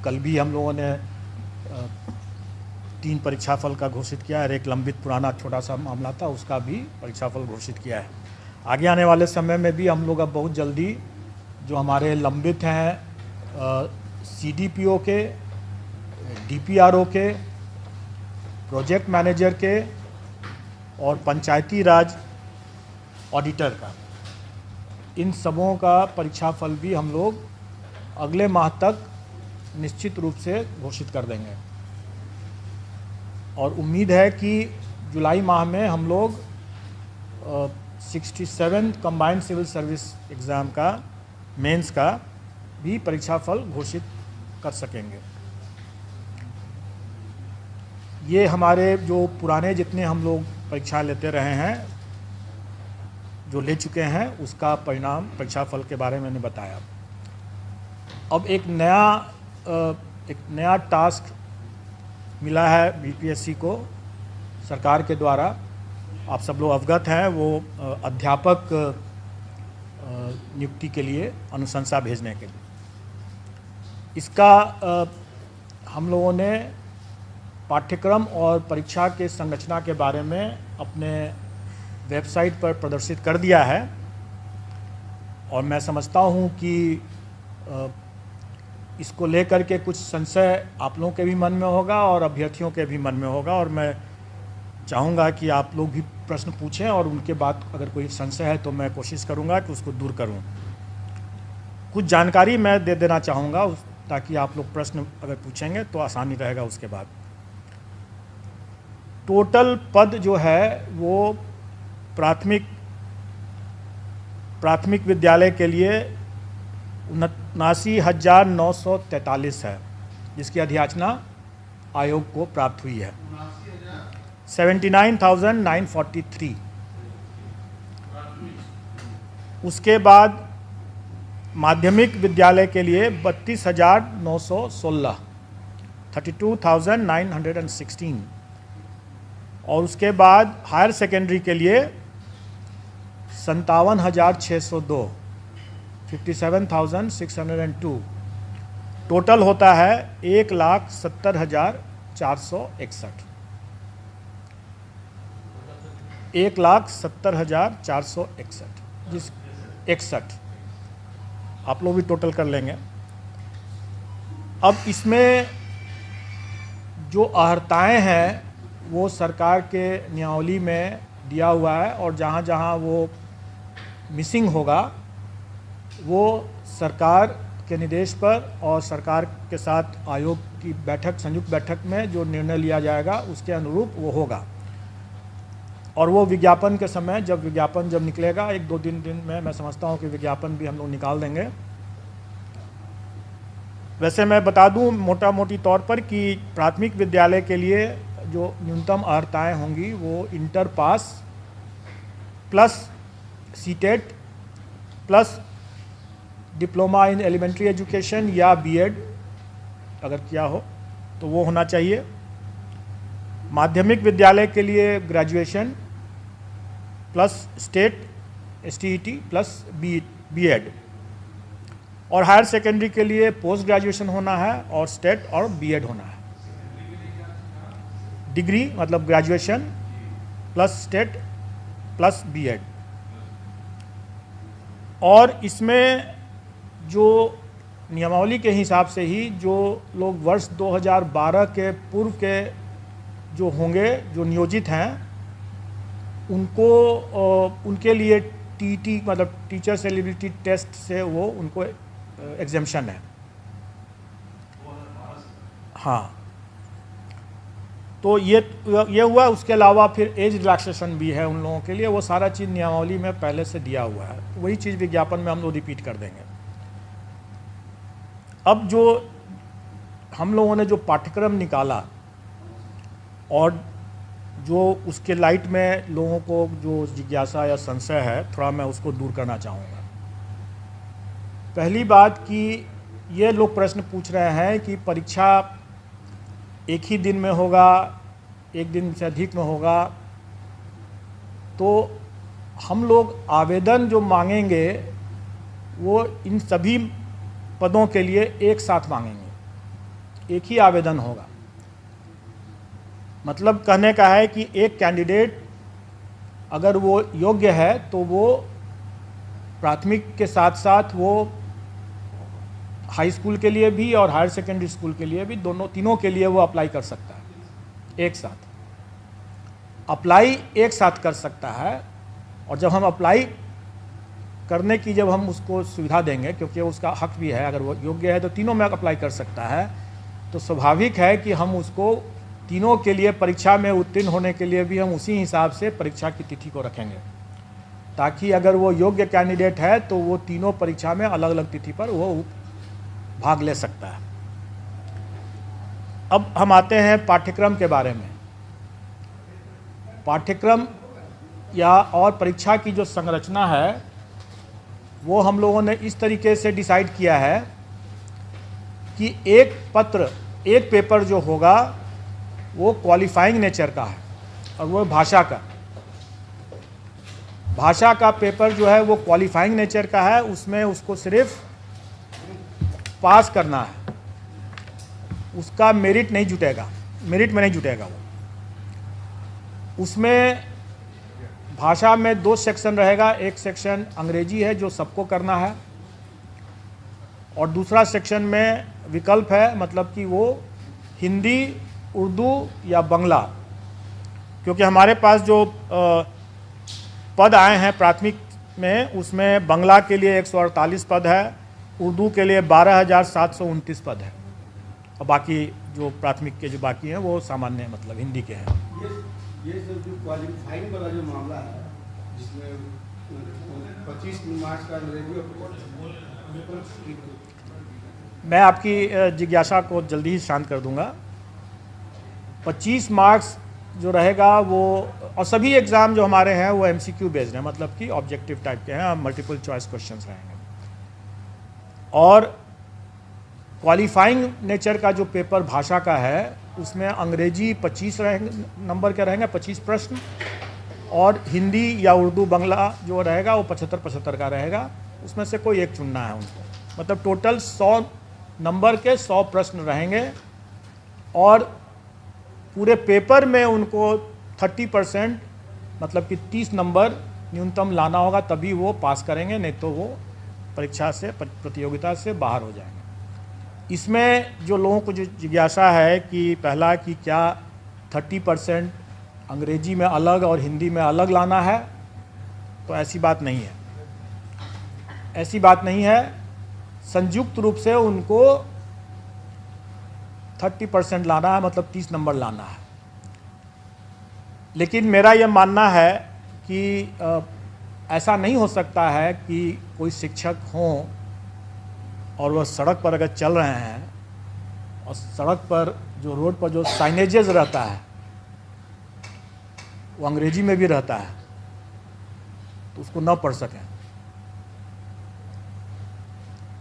कल भी हम लोगों ने 3 परीक्षाफल का घोषित किया है। एक लंबित पुराना छोटा सा मामला था, उसका भी परीक्षाफल घोषित किया है। आगे आने वाले समय में भी हम लोग अब बहुत जल्दी जो हमारे लंबित हैं CDPO के, DPRO के, प्रोजेक्ट मैनेजर के और पंचायती राज ऑडिटर का, इन सबों का परीक्षाफल भी हम लोग अगले माह तक निश्चित रूप से घोषित कर देंगे। और उम्मीद है कि जुलाई माह में हम लोग 67 कंबाइंड सिविल सर्विस एग्ज़ाम का, मेंस का भी परीक्षाफल घोषित कर सकेंगे। ये हमारे जो पुराने जितने हम लोग परीक्षा लेते रहे हैं, जो ले चुके हैं, उसका परिणाम परीक्षाफल के बारे में मैंने बताया। अब एक नया टास्क मिला है BPSC को सरकार के द्वारा। आप सब लोग अवगत हैं, वो अध्यापक नियुक्ति के लिए अनुशंसा भेजने के लिए। इसका हम लोगों ने पाठ्यक्रम और परीक्षा के संरचना के बारे में अपने वेबसाइट पर प्रदर्शित कर दिया है। और मैं समझता हूँ कि इसको लेकर के कुछ संशय आप लोगों के भी मन में होगा और अभ्यर्थियों के भी मन में होगा, और मैं चाहूँगा कि आप लोग भी प्रश्न पूछें और उनके बाद अगर कोई संशय है तो मैं कोशिश करूँगा कि उसको दूर करूँ। कुछ जानकारी मैं दे देना चाहूँगा ताकि आप लोग प्रश्न अगर पूछेंगे तो आसानी रहेगा। उसके बाद टोटल पद जो है वो प्राथमिक विद्यालय के लिए 79,943 है, जिसकी अधियाचना आयोग को प्राप्त हुई है। 79,943। उसके बाद माध्यमिक विद्यालय के लिए 32,916, 32,916। और उसके बाद हायर सेकेंडरी के लिए 57,602, 57,602। टोटल होता है 1,70,461, 1,70,461, जिस 61 आप लोग भी टोटल कर लेंगे। अब इसमें जो अर्हताएँ हैं वो सरकार के नियमावली में दिया हुआ है, और जहाँ जहाँ वो मिसिंग होगा वो सरकार के निर्देश पर और सरकार के साथ आयोग की बैठक, संयुक्त बैठक में जो निर्णय लिया जाएगा उसके अनुरूप वो होगा। और वो विज्ञापन के समय, जब विज्ञापन निकलेगा 1-2 दिन में, मैं समझता हूँ कि विज्ञापन भी हम लोग निकाल देंगे। वैसे मैं बता दूँ मोटा मोटी तौर पर कि प्राथमिक विद्यालय के लिए जो न्यूनतम अर्हताएँ होंगी वो inter pass plus CTET plus diploma in elementary education या BEd अगर किया हो तो वो होना चाहिए। माध्यमिक विद्यालय के लिए graduation plus state STET plus BEd, और हायर सेकेंडरी के लिए पोस्ट ग्रेजुएशन होना है और स्टेट और BEd होना है। डिग्री मतलब graduation plus state plus BEd। और इसमें जो नियमावली के हिसाब से ही जो लोग वर्ष 2012 के पूर्व के जो होंगे, जो नियोजित हैं, उनके लिए TET मतलब टीचर्स एलिजिबिलिटी टेस्ट से वो उनको एग्जेम्पशन है। हाँ, तो ये हुआ। उसके अलावा फिर एज रिलैक्सेशन भी है उन लोगों के लिए, वो सारा चीज़ नियमावली में पहले से दिया हुआ है। वही चीज़ विज्ञापन में हम लोग रिपीट कर देंगे। अब जो हम लोगों ने जो पाठ्यक्रम निकाला और जो उसके लाइट में लोगों को जो जिज्ञासा या संशय है, थोड़ा मैं उसको दूर करना चाहूँगा। पहली बात कि ये लोग प्रश्न पूछ रहे हैं कि परीक्षा एक ही दिन में होगा, एक दिन से अधिक में होगा, तो हम लोग आवेदन जो मांगेंगे वो इन सभी पदों के लिए एक साथ मांगेंगे, एक ही आवेदन होगा। मतलब कहने का है कि एक कैंडिडेट अगर वो योग्य है तो वो प्राथमिक के साथ साथ वो हाई स्कूल के लिए भी और हायर सेकेंडरी स्कूल के लिए भी, तीनों के लिए वो अप्लाई कर सकता है। एक साथ अप्लाई एक साथ कर सकता है। और जब हम अप्लाई करने की जब हम उसको सुविधा देंगे, क्योंकि उसका हक भी है, अगर वो योग्य है तो तीनों में अप्लाई कर सकता है, तो स्वाभाविक है कि हम उसको तीनों के लिए परीक्षा में उत्तीर्ण होने के लिए भी हम उसी हिसाब से परीक्षा की तिथि को रखेंगे, ताकि अगर वो योग्य कैंडिडेट है तो वो तीनों परीक्षा में अलग अलग तिथि पर वो भाग ले सकता है। अब हम आते हैं पाठ्यक्रम के बारे में। पाठ्यक्रम या और परीक्षा की जो संरचना है वो हम लोगों ने इस तरीके से डिसाइड किया है कि एक पेपर जो होगा वो क्वालिफाइंग नेचर का है और वो भाषा का पेपर जो है वो क्वालिफाइंग नेचर का है। उसमें उसको सिर्फ पास करना है, उसका मेरिट में नहीं जुटेगा वो। उसमें भाषा में 2 सेक्शन रहेगा। एक सेक्शन अंग्रेजी है जो सबको करना है, और दूसरा सेक्शन में विकल्प है, मतलब कि वो हिंदी, उर्दू या बांग्ला। क्योंकि हमारे पास जो पद आए हैं प्राथमिक में, उसमें बांग्ला के लिए 148 पद है, उर्दू के लिए 12,729 पद है, और बाकी जो प्राथमिक के जो बाकी हैं वो सामान्य मतलब हिंदी के हैं। ये सब जो क्वालिफाइंग वाला जो मामला है, जिसमें 25 मार्क्स का अंग्रेजी और मैं आपकी जिज्ञासा को जल्दी ही शांत कर दूंगा। 25 मार्क्स जो रहेगा वो, और सभी एग्ज़ाम जो हमारे हैं वो MCQ बेस्ड हैं, मतलब कि ऑब्जेक्टिव टाइप के हैं, मल्टीपल चॉइस क्वेश्चंस रहेंगे। और क्वालिफाइंग नेचर का जो पेपर भाषा का है उसमें अंग्रेजी 25 नंबर के रहेंगे, 25 प्रश्न, और हिंदी या उर्दू बांग्ला जो रहेगा वो 75-75 का रहेगा। उसमें से कोई एक चुनना है उनको। मतलब टोटल 100 नंबर के 100 प्रश्न रहेंगे, और पूरे पेपर में उनको 30% मतलब कि 30 नंबर न्यूनतम लाना होगा, तभी वो पास करेंगे, नहीं तो वो परीक्षा से, प्रतियोगिता से बाहर हो जाएंगे। इसमें जो लोगों को जो जिज्ञासा है कि पहला कि क्या 30% अंग्रेजी में अलग और हिंदी में अलग लाना है, तो ऐसी बात नहीं है। संयुक्त रूप से उनको 30% लाना है, मतलब 30 नंबर लाना है। लेकिन मेरा यह मानना है कि ऐसा नहीं हो सकता है कि कोई शिक्षक हों और वह सड़क पर अगर चल रहे हैं और सड़क पर जो रोड पर जो साइनेजेस रहता है वो अंग्रेजी में भी रहता है, तो उसको न पढ़ सकें,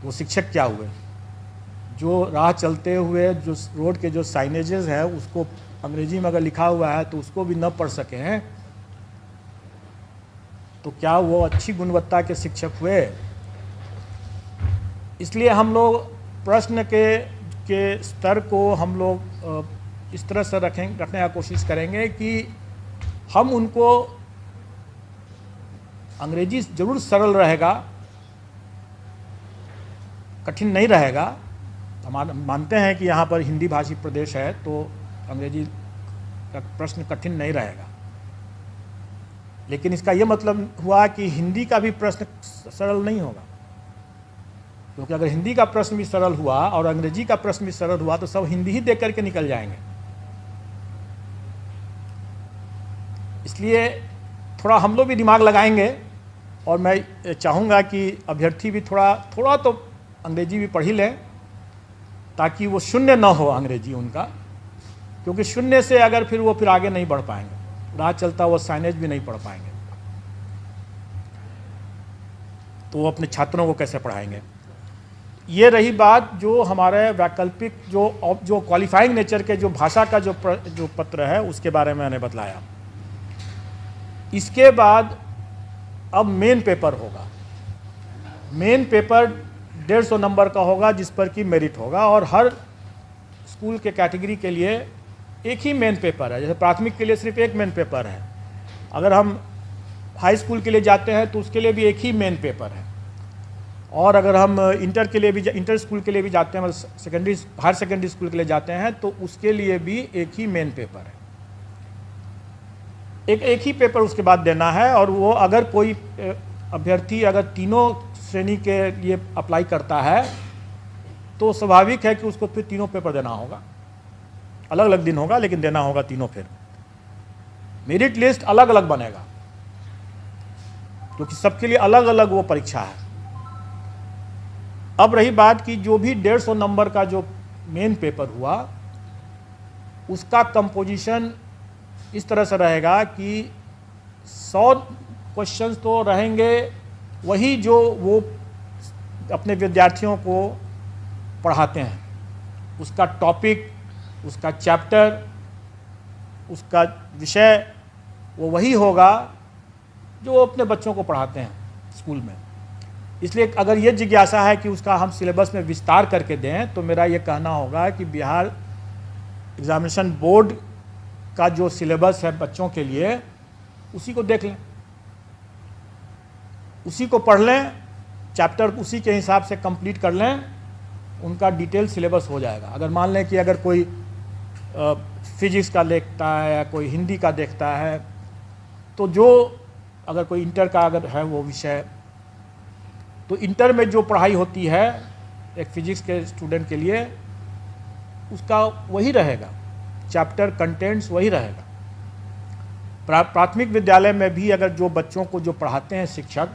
वो शिक्षक क्या हुए? जो राह चलते हुए जो रोड के जो साइनेजेस है उसको अंग्रेजी में अगर लिखा हुआ है तो उसको भी न पढ़ सकें, तो क्या वो अच्छी गुणवत्ता के शिक्षक हुए? इसलिए हम लोग प्रश्न के स्तर को हम लोग इस तरह से रखने का कोशिश करेंगे कि हम उनको, अंग्रेजी ज़रूर सरल रहेगा, कठिन नहीं रहेगा। हम मानते हैं कि यहाँ पर हिंदी भाषी प्रदेश है तो अंग्रेजी का प्रश्न कठिन नहीं रहेगा, लेकिन इसका ये मतलब हुआ कि हिंदी का भी प्रश्न सरल नहीं होगा, क्योंकि अगर हिंदी का प्रश्न भी सरल हुआ और अंग्रेजी का प्रश्न भी सरल हुआ तो सब हिंदी ही देख करके निकल जाएंगे। इसलिए थोड़ा हम लोग भी दिमाग लगाएंगे, और मैं चाहूँगा कि अभ्यर्थी भी थोड़ा तो अंग्रेजी भी पढ़ ही लें, ताकि वो शून्य ना हो अंग्रेजी उनका, क्योंकि शून्य से अगर फिर वो फिर आगे नहीं बढ़ पाएंगे, राह चलता वो साइनेज भी नहीं पढ़ पाएंगे, तो वो अपने छात्रों को कैसे पढ़ाएंगे। ये रही बात जो हमारे वैकल्पिक जो क्वालिफाइंग नेचर के जो भाषा का जो पत्र है उसके बारे में मैंने बतलाया। इसके बाद अब मेन पेपर होगा। मेन पेपर 150 नंबर का होगा जिस पर कि मेरिट होगा, और हर स्कूल के कैटेगरी के लिए एक ही मेन पेपर है। जैसे प्राथमिक के लिए सिर्फ एक मेन पेपर है, अगर हम हाई स्कूल के लिए जाते हैं तो उसके लिए भी एक ही मेन पेपर है, और अगर हम इंटर के लिए भी इंटर स्कूल के लिए भी जाते हैं, मतलब हायर सेकेंडरी स्कूल के लिए जाते हैं तो उसके लिए भी एक ही मेन पेपर है। एक ही पेपर उसके बाद देना है, और वो अगर कोई अभ्यर्थी अगर तीनों श्रेणी के लिए अप्लाई करता है तो स्वाभाविक है कि उसको फिर तीनों पेपर देना होगा। अलग अलग दिन होगा लेकिन देना होगा तीनों। फिर मेरिट लिस्ट अलग अलग बनेगा क्योंकि सबके लिए अलग अलग वो परीक्षा है। अब रही बात कि जो भी 150 नंबर का जो मेन पेपर हुआ उसका कंपोजिशन इस तरह से रहेगा कि 100 क्वेश्चंस तो रहेंगे वही जो वो अपने विद्यार्थियों को पढ़ाते हैं, उसका टॉपिक, उसका चैप्टर, उसका विषय वो वही होगा जो वो अपने बच्चों को पढ़ाते हैं स्कूल में। इसलिए अगर ये जिज्ञासा है कि उसका हम सिलेबस में विस्तार करके दें तो मेरा ये कहना होगा कि बिहार एग्जामिनेशन बोर्ड का जो सिलेबस है बच्चों के लिए उसी को देख लें, उसी को पढ़ लें, चैप्टर उसी के हिसाब से कंप्लीट कर लें, उनका डिटेल सिलेबस हो जाएगा। अगर मान लें कि अगर कोई फिजिक्स का देखता है या कोई हिंदी का देखता है तो जो अगर कोई इंटर का अगर है वो विषय, तो इंटर में जो पढ़ाई होती है एक फिजिक्स के स्टूडेंट के लिए उसका वही रहेगा, चैप्टर कंटेंट्स वही रहेगा। प्राथमिक विद्यालय में भी अगर जो बच्चों को जो पढ़ाते हैं शिक्षक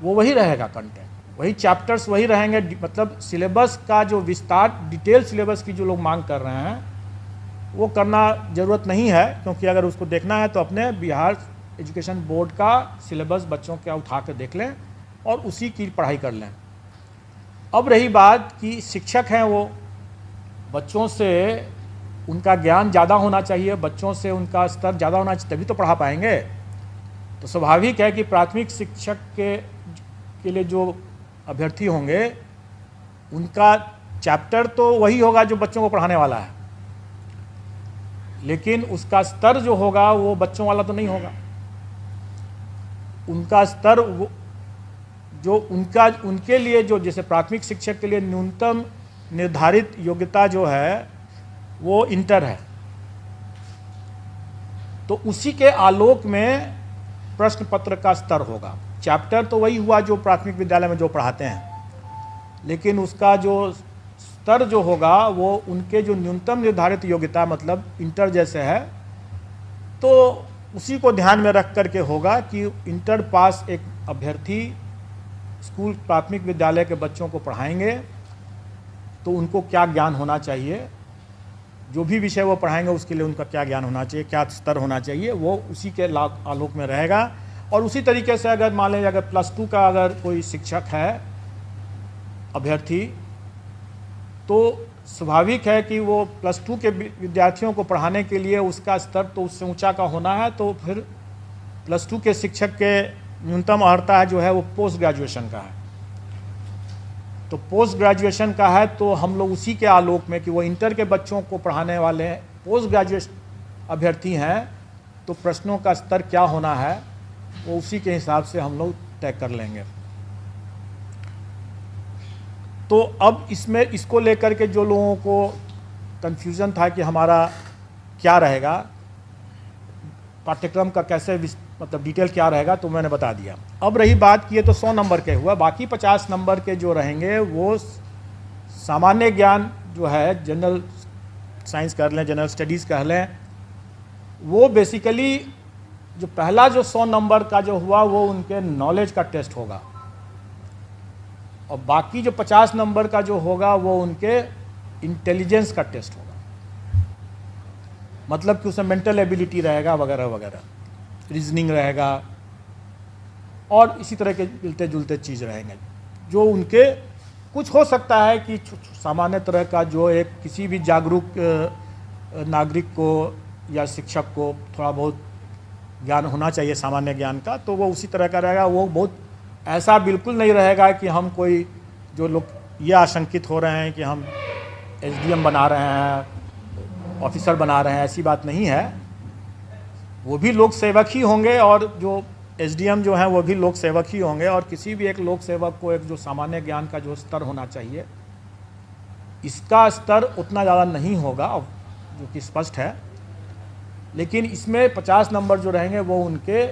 वो वही रहेगा, कंटेंट वही, चैप्टर्स वही रहेंगे। मतलब सिलेबस का जो विस्तार, डिटेल सिलेबस की जो लोग मांग कर रहे हैं वो करना ज़रूरत नहीं है, क्योंकि अगर उसको देखना है तो अपने बिहार एजुकेशन बोर्ड का सिलेबस बच्चों का उठा कर देख लें और उसी की पढ़ाई कर लें। अब रही बात कि शिक्षक हैं वो बच्चों से उनका ज्ञान ज़्यादा होना चाहिए, बच्चों से उनका स्तर ज़्यादा होना चाहिए, तभी तो पढ़ा पाएंगे। तो स्वाभाविक है कि प्राथमिक शिक्षक के लिए जो अभ्यर्थी होंगे उनका चैप्टर तो वही होगा जो बच्चों को पढ़ाने वाला है, लेकिन उसका स्तर जो होगा वो बच्चों वाला तो नहीं होगा। उनका स्तर वो जो उनके लिए जो जैसे प्राथमिक शिक्षक के लिए न्यूनतम निर्धारित योग्यता जो है वो इंटर है, तो उसी के आलोक में प्रश्न पत्र का स्तर होगा। चैप्टर तो वही हुआ जो प्राथमिक विद्यालय में जो पढ़ाते हैं, लेकिन उसका जो स्तर जो होगा वो उनके जो न्यूनतम निर्धारित योग्यता मतलब इंटर जैसे है, तो उसी को ध्यान में रख करके होगा कि इंटर पास एक अभ्यर्थी स्कूल प्राथमिक विद्यालय के बच्चों को पढ़ाएंगे तो उनको क्या ज्ञान होना चाहिए, जो भी विषय वो पढ़ाएंगे उसके लिए उनका क्या ज्ञान होना चाहिए, क्या स्तर होना चाहिए, वो उसी के आलोक में रहेगा। और उसी तरीके से अगर मान लीजिए अगर +2 का अगर कोई शिक्षक है अभ्यर्थी, तो स्वाभाविक है कि वो +2 के विद्यार्थियों को पढ़ाने के लिए उसका स्तर तो उससे ऊंचा का होना है, तो फिर +2 के शिक्षक के न्यूनतम अर्हता है जो है वो पोस्ट ग्रेजुएशन का है। तो पोस्ट ग्रेजुएशन का है तो हम लोग उसी के आलोक में कि वो इंटर के बच्चों को पढ़ाने वाले पोस्ट ग्रेजुएट अभ्यर्थी हैं, तो प्रश्नों का स्तर क्या होना है वो उसी के हिसाब से हम लोग तय कर लेंगे। तो अब इसमें इसको लेकर के जो लोगों को कन्फ्यूज़न था कि हमारा क्या रहेगा, पाठ्यक्रम का कैसे मतलब डिटेल क्या रहेगा, तो मैंने बता दिया। अब रही बात की तो 100 नंबर के हुआ, बाकी 50 नंबर के जो रहेंगे वो सामान्य ज्ञान जो है, जनरल साइंस कर लें, जनरल स्टडीज़ कर लें, वो बेसिकली जो पहला जो 100 नंबर का जो हुआ वो उनके नॉलेज का टेस्ट होगा, और बाकी जो 50 नंबर का जो होगा वो उनके इंटेलिजेंस का टेस्ट होगा। मतलब कि उसमें मेंटल एबिलिटी रहेगा वगैरह वगैरह, रीजनिंग रहेगा और इसी तरह के मिलते जुलते चीज़ रहेंगे, जो उनके कुछ हो सकता है कि सामान्य तरह का जो एक किसी भी जागरूक नागरिक को या शिक्षक को थोड़ा बहुत ज्ञान होना चाहिए सामान्य ज्ञान का, तो वो उसी तरह का रहेगा। वो बहुत ऐसा बिल्कुल नहीं रहेगा कि हम कोई जो लोग ये आशंकित हो रहे हैं कि हम एसडीएम बना रहे हैं, ऑफिसर बना रहे हैं, ऐसी बात नहीं है। वो भी लोक सेवक ही होंगे और जो एसडीएम जो हैं वो भी लोक सेवक ही होंगे। और किसी भी एक लोक सेवक को एक जो सामान्य ज्ञान का जो स्तर होना चाहिए, इसका स्तर उतना ज़्यादा नहीं होगा, जो कि स्पष्ट है। लेकिन इसमें 50 नंबर जो रहेंगे वो उनके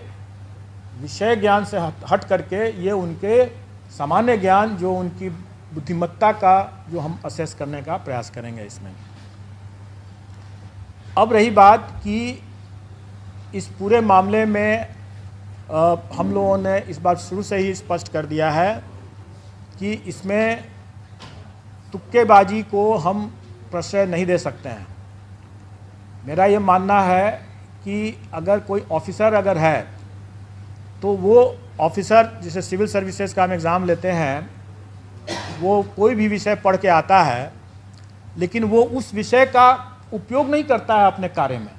विषय ज्ञान से हट करके ये उनके सामान्य ज्ञान, जो उनकी बुद्धिमत्ता का जो हम असेस करने का प्रयास करेंगे इसमें। अब रही बात कि इस पूरे मामले में हम लोगों ने इस बात शुरू से ही स्पष्ट कर दिया है कि इसमें तुक्केबाजी को हम प्रश्रय नहीं दे सकते हैं। मेरा ये मानना है कि अगर कोई ऑफिसर अगर है तो वो ऑफिसर, जैसे सिविल सर्विसेज का हम एग्ज़ाम लेते हैं, वो कोई भी विषय पढ़ के आता है लेकिन वो उस विषय का उपयोग नहीं करता है अपने कार्य में।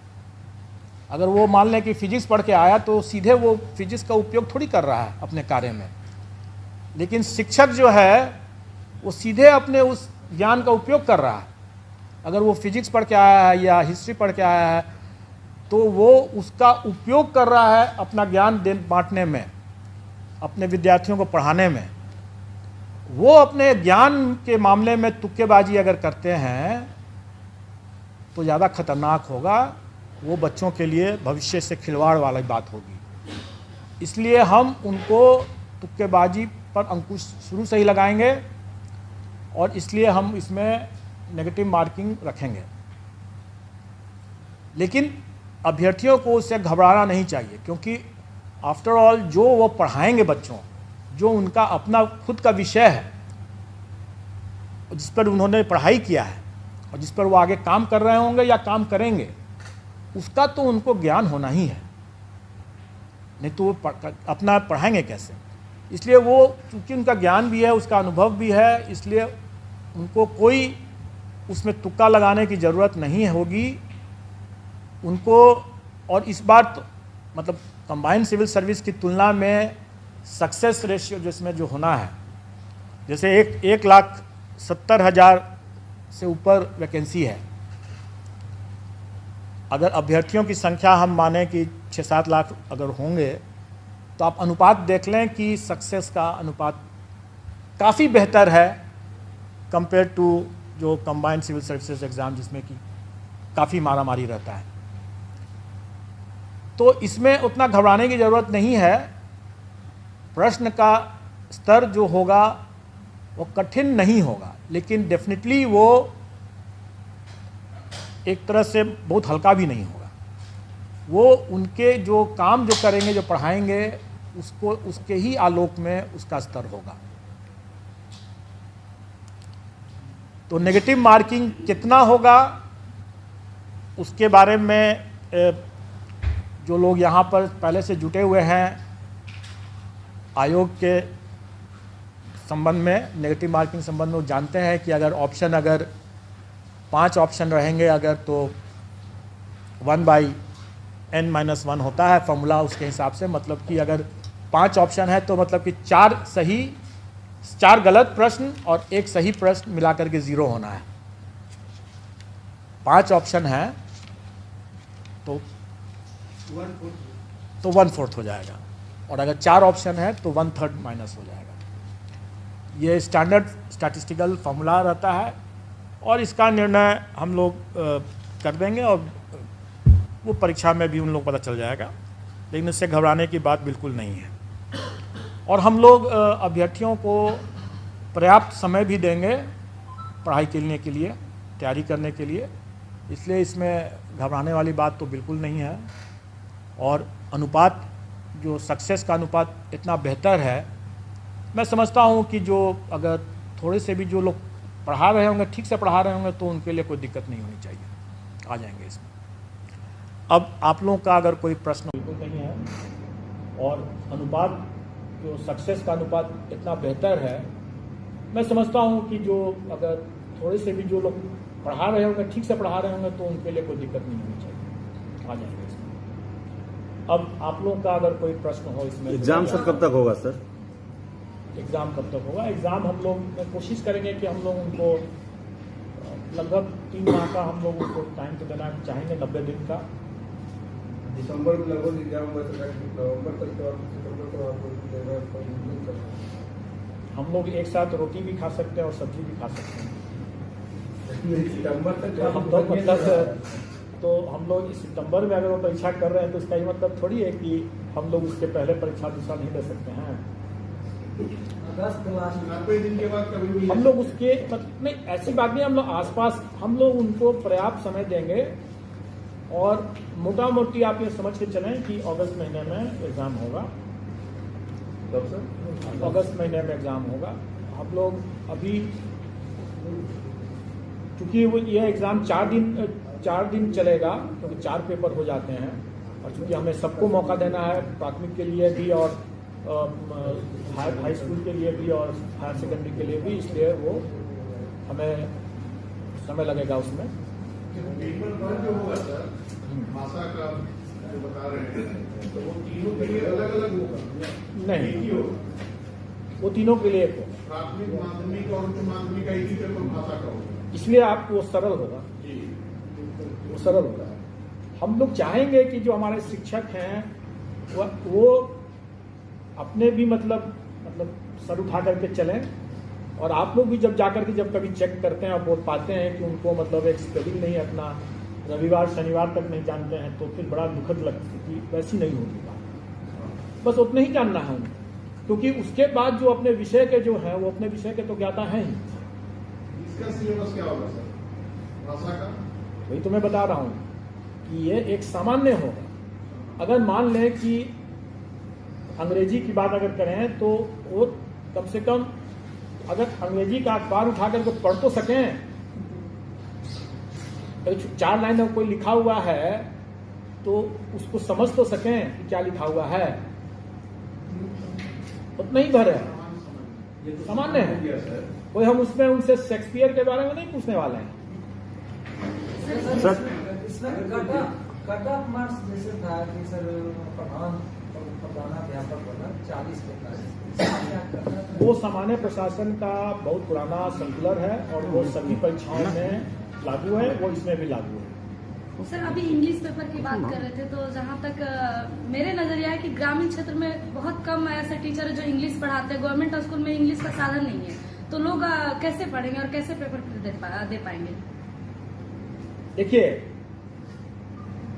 अगर वो मान लें कि फिजिक्स पढ़ के आया तो सीधे वो फिजिक्स का उपयोग थोड़ी कर रहा है अपने कार्य में। लेकिन शिक्षक जो है वो सीधे अपने उस ज्ञान का उपयोग कर रहा है। अगर वो फिजिक्स पढ़ के आया है या हिस्ट्री पढ़ के आया है तो वो उसका उपयोग कर रहा है अपना ज्ञान बांटने में, अपने विद्यार्थियों को पढ़ाने में। वो अपने ज्ञान के मामले में तुक्केबाजी अगर करते हैं तो ज़्यादा खतरनाक होगा। वो बच्चों के लिए भविष्य से खिलवाड़ वाली बात होगी। इसलिए हम उनको तुक्केबाजी पर अंकुश शुरू से ही लगाएंगे और इसलिए हम इसमें नेगेटिव मार्किंग रखेंगे। लेकिन अभ्यर्थियों को उससे घबराना नहीं चाहिए, क्योंकि आफ्टर ऑल जो वो पढ़ाएंगे बच्चों, जो उनका अपना खुद का विषय है, जिस पर उन्होंने पढ़ाई किया है और जिस पर वो आगे काम कर रहे होंगे या काम करेंगे, उसका तो उनको ज्ञान होना ही है, नहीं तो वो अपना पढ़ाएंगे कैसे। इसलिए वो चूँकि उनका ज्ञान भी है, उसका अनुभव भी है, इसलिए उनको कोई उसमें तुक्का लगाने की ज़रूरत नहीं होगी उनको। और इस बार तो मतलब कंबाइंड सिविल सर्विस की तुलना में सक्सेस रेशियो जिसमें जो होना है, जैसे 1,70,000 से ऊपर वैकेंसी है। अगर अभ्यर्थियों की संख्या हम माने कि 6-7 लाख अगर होंगे तो आप अनुपात देख लें कि सक्सेस का अनुपात काफ़ी बेहतर है कंपेयर टू जो कंबाइंड सिविल सर्विसेज एग्ज़ाम, जिसमें कि काफ़ी मारामारी रहता है। तो इसमें उतना घबराने की ज़रूरत नहीं है। प्रश्न का स्तर जो होगा वो कठिन नहीं होगा, लेकिन डेफिनेटली वो एक तरह से बहुत हल्का भी नहीं होगा। वो उनके जो काम जो करेंगे, जो पढ़ाएंगे, उसको उसके ही आलोक में उसका स्तर होगा। तो नेगेटिव मार्किंग कितना होगा उसके बारे में जो लोग यहाँ पर पहले से जुटे हुए हैं आयोग के संबंध में, नेगेटिव मार्किंग संबंध में, जानते हैं कि अगर 5 ऑप्शन रहेंगे अगर, तो 1/n-1 होता है फॉर्मूला उसके हिसाब से। मतलब कि अगर 5 ऑप्शन है तो मतलब कि 4 गलत प्रश्न और 1 सही प्रश्न मिलाकर के 0 होना है। 5 ऑप्शन है तो 1/4 हो जाएगा, और अगर 4 ऑप्शन है तो 1/3 माइनस हो जाएगा। ये स्टैंडर्ड स्टैटिस्टिकल फॉर्मूला रहता है और इसका निर्णय हम लोग कर देंगे और वो परीक्षा में भी उन लोग पता चल जाएगा। लेकिन इससे घबराने की बात बिल्कुल नहीं है। और हम लोग अभ्यर्थियों को पर्याप्त समय भी देंगे पढ़ाई करने के लिए, तैयारी करने के लिए, इसलिए इसमें घबराने वाली बात तो बिल्कुल नहीं है। और अनुपात, जो सक्सेस का अनुपात इतना बेहतर है, मैं समझता हूँ कि जो अगर थोड़े से भी जो लोग पढ़ा रहे होंगे, ठीक से पढ़ा रहे होंगे, तो उनके लिए कोई दिक्कत नहीं होनी चाहिए, आ जाएंगे इसमें। अब आप लोगों का अगर कोई प्रश्न बिल्कुल नहीं है, और अनुपात जो सक्सेस का अनुपात इतना बेहतर है, मैं समझता हूँ कि जो अगर थोड़े से भी जो लोग पढ़ा रहे होंगे, ठीक से पढ़ा रहे होंगे, तो उनके लिए कोई दिक्कत नहीं होनी चाहिए, आ जाएंगे इसमें। अब आप लोगों का अगर कोई प्रश्न हो इसमें। एग्जाम सर कब तक होगा सर? एग्ज़ाम कब तक होगा। एग्ज़ाम हम लोग कोशिश करेंगे कि हम लोग उनको लगभग 3 माह का हम लोग उनको टाइम तो देना चाहेंगे, 90 दिन का। दिसंबर में लगभग एग्जाम हुआ था, नवंबर तक के बाद सितंबर को आपको हम लोग एक साथ रोटी भी खा सकते हैं और सब्जी भी खा सकते हैं। सितंबर तक हम लोग मतलब तो हम लोग इस सितंबर में अगर वो परीक्षा कर रहे हैं तो इसका ये मतलब थोड़ी है कि हम लोग उसके पहले परीक्षा दूसरा नहीं दे सकते हैं। अगस्त लास्ट 90 दिन के बाद कभी भी हम लोग उसके मतलब नहीं, ऐसी बात नहीं, हम लोग आसपास हम लोग उनको पर्याप्त समय देंगे। और मोटा मोटी आप ये समझ के चलें कि अगस्त महीने में एग्ज़ाम होगा। कब सर? अगस्त महीने में एग्ज़ाम होगा। हम लोग अभी चूँकि वो ये एग्ज़ाम 4 दिन चलेगा, क्योंकि 4 पेपर हो जाते हैं। और चूँकि हमें सबको मौका देना है, प्राथमिक के लिए भी और हाई स्कूल के लिए भी और हायर सेकेंडरी के लिए भी, इसलिए वो हमें समय लगेगा उसमें। पेपर 1 जो होगा सर, भाषा का जो बता रहे हैं, तो वो तीनों के लिए अलग अलग होगा? नहीं, एक ही होगा? वो तीनों के लिए एक होगा। प्राथमिक, माध्यमिक और उच्च माध्यमिक का एक ही पेपर भाषा का होगा, इसलिए आपको वो सरल होगा, वो सरल होगा। हम लोग चाहेंगे कि जो हमारे शिक्षक हैं वो अपने भी मतलब सर उठा करके चलें। और आप लोग भी जब जाकर के जब कभी चेक करते हैं और बोल पाते हैं कि उनको मतलब एक स्पेलिंग नहीं अपना रविवार शनिवार तक नहीं जानते हैं, तो फिर बड़ा दुखद लगती कि वैसी नहीं होगी बात। बस उतना ही जानना है उनको, क्योंकि उसके बाद जो अपने विषय के जो हैं वो अपने विषय के तो ज्ञाता हैं ही। इसका सिलेबस क्या होगा सर, भाषा का? वही तो मैं बता रहा हूँ कि ये एक सामान्य होगा। अगर मान लें कि अंग्रेजी की बात अगर करें तो वो कम से कम अगर अंग्रेजी का अखबार उठा करके पढ़ तो सकें, 4 लाइन में कोई लिखा हुआ है तो उसको समझ तो सकें कि क्या लिखा हुआ है। उतना ही भर है, सामान्य है। कोई हम उसमें उनसे शेक्सपियर के बारे में नहीं पूछने वाले हैं। सर इसमें कट ऑफ मार्क्स जैसे था कि सर प्रधानाध्यापक बना 40 पे, वो सामान्य प्रशासन का बहुत पुराना सर्कुलर है और वो सभी परीक्षाओं में लागू है, वो इसमें भी लागू है। सर अभी इंग्लिश पेपर की बात कर रहे थे, तो जहाँ तक मेरे नजरिया है कि ग्रामीण क्षेत्र में बहुत कम ऐसे टीचर है जो इंग्लिश पढ़ाते हैं। गवर्नमेंट स्कूल में इंग्लिश का साधन नहीं है, तो लोग कैसे पढ़ेंगे और कैसे पेपर दे पाएंगे? देखिए,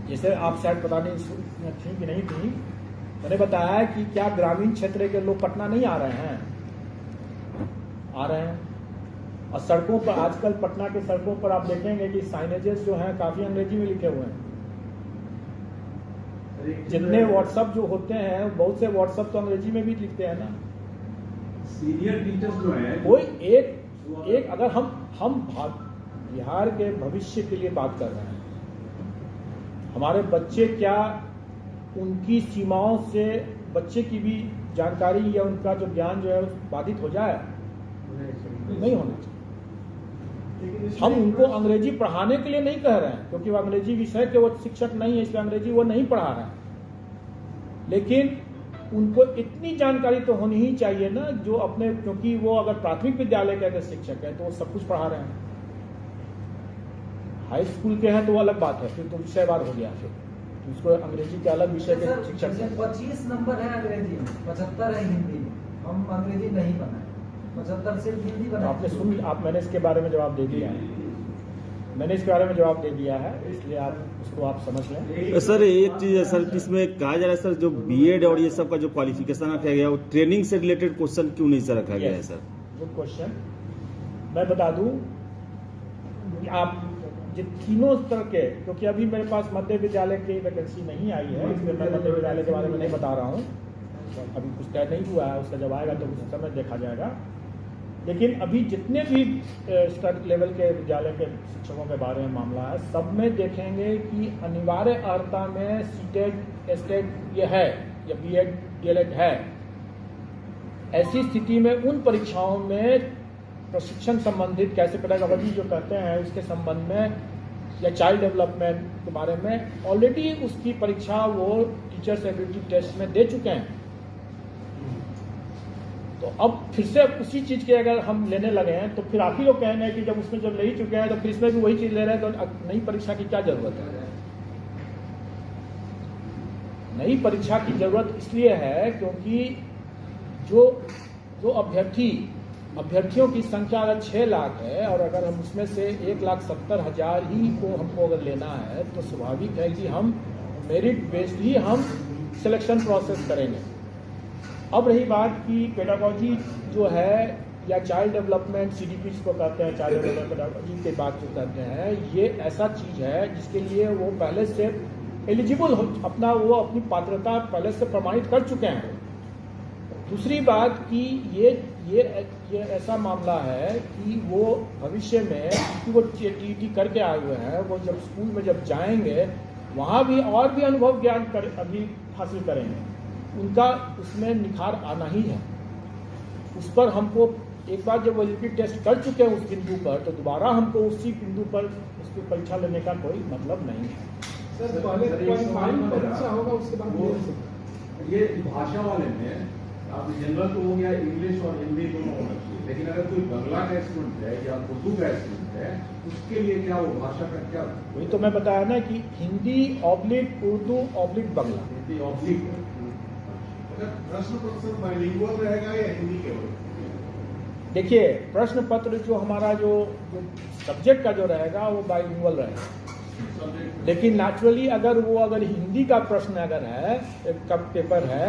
जैसे आप शायद पता नहीं थी कि नहीं थी, मैंने बताया है कि क्या ग्रामीण क्षेत्र के लोग पटना नहीं आ रहे हैं? आ रहे हैं। और सड़कों पर आजकल पटना के सड़कों पर आप देखेंगे कि साइनेजेस जो हैं काफी अंग्रेजी में लिखे हुए हैं। जितने व्हाट्सएप जो होते हैं, बहुत से व्हाट्सएप तो अंग्रेजी में भी लिखते हैं ना। सीनियर टीचर्स जो है, कोई एक अगर हम बिहार के भविष्य के लिए बात कर रहे हैं, हमारे बच्चे क्या उनकी सीमाओं से बच्चे की भी जानकारी या उनका जो ज्ञान जो है बाधित हो जाए? नहीं होना चाहिए। हम उनको अंग्रेजी पढ़ाने के लिए नहीं कह रहे हैं, क्योंकि वो अंग्रेजी विषय के वो शिक्षक नहीं है, इसलिए अंग्रेजी वो नहीं पढ़ा रहे हैं। लेकिन उनको इतनी जानकारी तो होनी ही चाहिए ना, जो अपने, क्योंकि वो अगर प्राथमिक विद्यालय के अगर शिक्षक है तो वो सब कुछ पढ़ा रहे हैं। हाई स्कूल के हैं तो वो अलग बात है, फिर तो विषयवार हो गया, फिर उसको अंग्रेजी के अलग विषय के शिक्षक हैं। 25 नंबर है अंग्रेजी में, 75 है हिंदी में। हम अंग्रेजी नहीं बनाए, 75 सिर्फ हिंदी बनाए। आपने सुन, मैंने इसके बारे में जवाब दे दिया है, मैंने इसके बारे में जवाब दे दिया है, इसलिए आप उसको आप समझ लें। सर एक चीज है सर, इसमें कहा जा रहा है सर, जो बीएड और ये सब का जो क्वालिफिकेशन रखा गया, वो ट्रेनिंग से रिलेटेड क्वेश्चन क्यों नहीं सर रखा गया है सर? Good question. मैं बता दूं कि आप जो तीनों स्तर के, क्योंकि अभी मेरे पास मध्य विद्यालय की वैकेंसी नहीं आई है, इसलिए मैं मध्य विद्यालय के बारे में नहीं बता रहा हूँ, अभी कुछ तय नहीं हुआ है, उसका जब आएगा तो उस समय देखा जाएगा। लेकिन अभी जितने भी स्तर लेवल के विद्यालय के शिक्षकों के बारे में मामला है, सब में देखेंगे कि अनिवार्य अर्हता में सीटेट एस्टेट ये है या बीएड डीएलएड है। ऐसी स्थिति में उन परीक्षाओं में प्रशिक्षण संबंधित कैसे पेडागॉजी जो कहते हैं उसके संबंध में, या चाइल्ड डेवलपमेंट के बारे में ऑलरेडी उसकी परीक्षा वो टीचर्स एबिलिटी टेस्ट में दे चुके हैं। तो अब फिर से उसी चीज़ के अगर हम लेने लगे हैं तो फिर आप ही लोग कह रहे हैं कि जब उसमें जब ले ही चुके हैं तो फिर इसमें भी वही चीज़ ले रहे हैं, तो नई परीक्षा की क्या जरूरत है? नई परीक्षा की जरूरत इसलिए है क्योंकि जो अभ्यर्थियों की संख्या अगर 6 लाख है और अगर हम उसमें से 1,70,000 ही को हमको अगर लेना है तो स्वाभाविक है कि हम मेरिट बेस्ड ही हम सिलेक्शन प्रोसेस करेंगे। अब रही बात कि पेडागोजी जो है या चाइल्ड डेवलपमेंट CDP जिसको कहते हैं, चाइल्ड डेवलपमेंट पेडागोजी के बात जो कहते हैं, ये ऐसा चीज़ है जिसके लिए वो पहले से एलिजिबल हो, वो अपनी पात्रता पहले से प्रमाणित कर चुके हैं। दूसरी बात कि ये ऐसा मामला है कि वो भविष्य में क्योंकि वो TET करके आए हुए हैं, वो जब स्कूल में जब जाएंगे वहाँ भी और भी अनुभव ज्ञान अभी हासिल करेंगे, उनका उसमें निखार आना ही है। उस पर हमको एक बार जब वो रिपीट टेस्ट कर चुके हैं उस बिंदु पर, तो दोबारा हमको उसी बिंदु पर उसकी परीक्षा लेने का कोई मतलब नहीं है। सर पहले क्वालिफाइंग परीक्षा होगा, उसके बाद ये भाषा वाले में आप जनरल तो हो गया, इंग्लिश और हिंदी दोनों होना चाहिए, लेकिन अगर कोई बांग्ला का स्टूडेंट है या उर्दू का स्टूडेंट है उसके लिए क्या वो भाषा का क्या? वही तो मैं बताया ना कि Hindi oblique Urdu oblique Bangla. Hindi oblique. अगर प्रश्न पत्र बाइलिंगुअल रहेगा या हिंदी केवल? देखिए, प्रश्न पत्र जो हमारा जो सब्जेक्ट का जो रहेगा वो बाइलिंगुअल रहेगा, लेकिन नेचुरली अगर हिंदी का प्रश्न अगर है, एक का पेपर है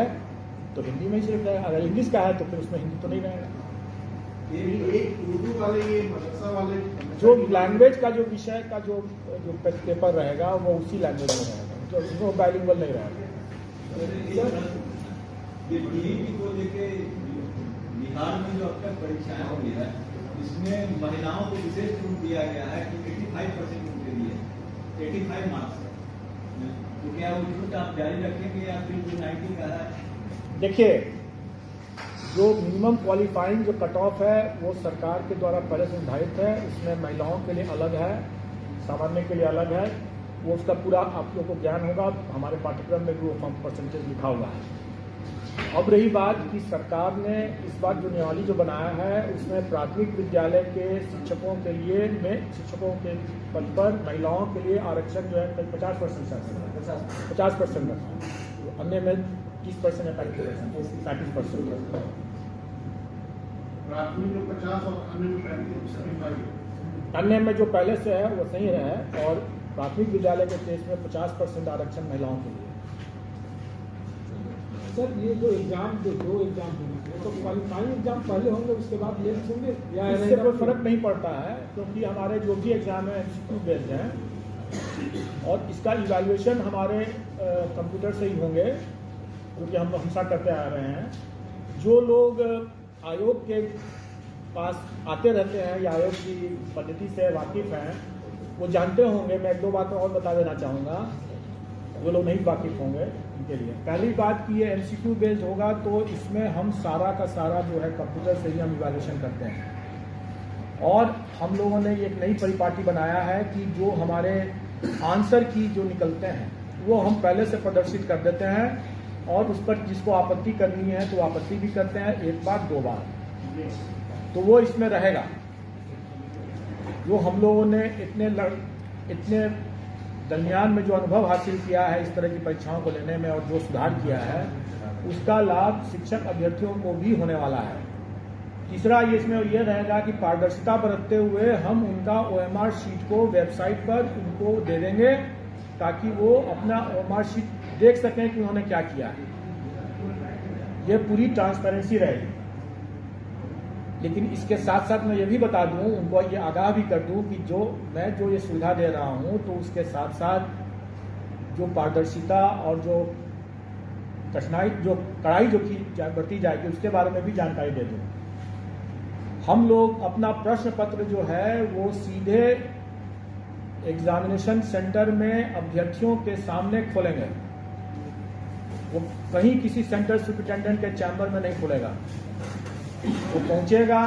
तो हिंदी में ही सिर्फ रहेगा। अगर इंग्लिश का है तो फिर उसमें हिंदी तो नहीं रहेगा। एक उर्दू वाले, ये मदरसा वाले, जो लैंग्वेज का जो विषय का जो पेपर रहेगा वो उसी लैंग्वेज में रहेगा, जो बाइलिंगुअल नहीं रहेगा। ये DET को लेके बिहार में जो अब तक परीक्षाएं हुई है, इसमें महिलाओं को विशेष छूट दिया गया है कि 85% उनके लिए 85 मार्क्स है, तो क्या वो छूट आप जारी रखेंगे या फिर जो 90 का है? देखिए, जो मिनिमम क्वालिफाइंग जो कट ऑफ है वो सरकार के द्वारा पहले से निर्धारित है। उसमें महिलाओं के लिए अलग है, सामान्य के लिए अलग है। वो उसका पूरा आप लोग को ज्ञान होगा, हमारे पाठ्यक्रम में भी वो परसेंटेज लिखा हुआ है। अब रही बात कि सरकार ने इस बार जो नियमावली जो बनाया है उसमें प्राथमिक विद्यालय के शिक्षकों के लिए शिक्षकों के पद पर महिलाओं के लिए आरक्षण जो है 50% है, अन्य में 30% है, 35%। प्राथमिक में 50 और अन्य में 35। अन्य में जो पहले से है वो सही है, और प्राथमिक विद्यालय के केस में 50% आरक्षण महिलाओं के लिए। सर ये जो एग्जाम जो 2 एग्जाम होंगे तो क्वालिफाइंग एग्जाम पहले होंगे उसके बाद मेंस होंगे या इससे कोई फर्क नहीं पड़ता है, क्योंकि हमारे जो भी एग्जाम है MCQ बेस्ड हैं और इसका इवैल्यूएशन हमारे कंप्यूटर से ही होंगे, क्योंकि हम हमेशा करते आ रहे हैं। जो लोग आयोग के पास आते रहते हैं या आयोग की पद्धति से वाकिफ़ हैं वो जानते होंगे। मैं 1-2 बातें और बता देना चाहूँगा, वो लोग नहीं वाकिफ़ होंगे उनके लिए। पहली बात कि ये MCQ बेस्ड होगा तो इसमें हम सारा का सारा जो है कंप्यूटर से ही हम इवैल्यूएशन करते हैं। और हम लोगों ने एक नई परिपाटी बनाया है कि जो हमारे आंसर की जो निकलते हैं वो हम पहले से प्रदर्शित कर देते हैं, और उस पर जिसको आपत्ति करनी है तो आपत्ति भी करते हैं 1 बार 2 बार, तो वो इसमें रहेगा। जो हम लोगों ने इतने दरमियान में जो अनुभव हासिल किया है इस तरह की परीक्षाओं को लेने में और जो सुधार किया है उसका लाभ शिक्षक अभ्यर्थियों को भी होने वाला है। तीसरा ये इसमें ये रहेगा कि पारदर्शिता बरतते हुए हम उनका OMR शीट को वेबसाइट पर उनको दे देंगे ताकि वो अपना OMR शीट देख सकें कि उन्होंने क्या किया है। ये पूरी ट्रांसपेरेंसी रहेगी। लेकिन इसके साथ साथ मैं ये भी बता दूं, उनको ये आगाह भी कर दूं कि जो ये सुविधा दे रहा हूं तो उसके साथ साथ जो पारदर्शिता और जो कड़ाई जो की बढ़ती जाएगी उसके बारे में भी जानकारी दे दूं। हम लोग अपना प्रश्न पत्र जो है वो सीधे एग्जामिनेशन सेंटर में अभ्यर्थियों के सामने खोलेंगे। वो कहीं किसी सेंटर सुपरिटेंडेंट के चैम्बर में नहीं खुलेगा। वो पहुंचेगा,